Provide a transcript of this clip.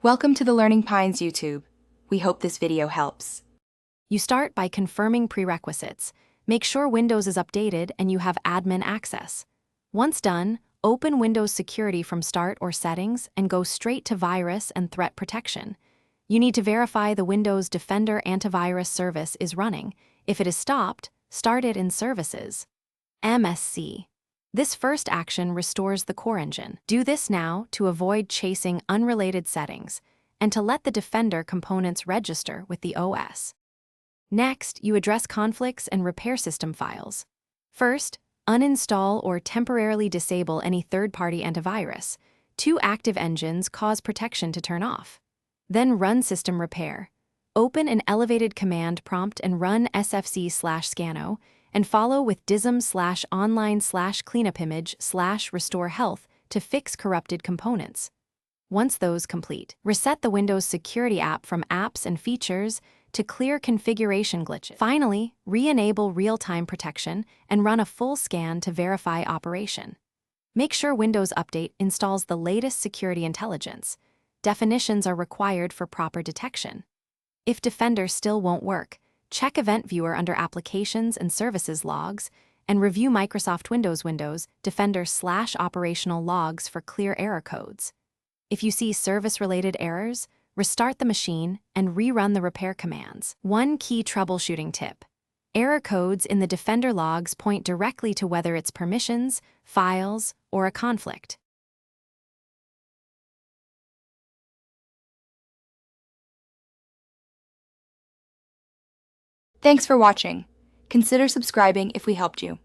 Welcome to the Learning Pines YouTube. We hope this video helps. You start by confirming prerequisites. Make sure Windows is updated and you have admin access. Once done, open Windows Security from Start or Settings and go straight to Virus and Threat Protection. You need to verify the Windows Defender antivirus service is running. If it is stopped, start it in Services. MSC. This first action restores the core engine. Do this now to avoid chasing unrelated settings and to let the Defender components register with the OS. Next, you address conflicts and repair system files. First, uninstall or temporarily disable any third-party antivirus. 2 active engines cause protection to turn off. Then run system repair. Open an elevated command prompt and run sfc/scano and follow with dism/online/cleanupimage/restore health to fix corrupted components. Once those complete, reset the Windows Security app from Apps and Features to clear configuration glitches. Finally, re-enable real-time protection and run a full scan to verify operation. Make sure Windows Update installs the latest security intelligence. Definitions are required for proper detection. If Defender still won't work, check Event Viewer under Applications and Services logs and review Microsoft Windows Defender/operational logs for clear error codes. If you see service-related errors, restart the machine and rerun the repair commands. One key troubleshooting tip: error codes in the Defender logs point directly to whether it's permissions, files, or a conflict. Thanks for watching. Consider subscribing if we helped you.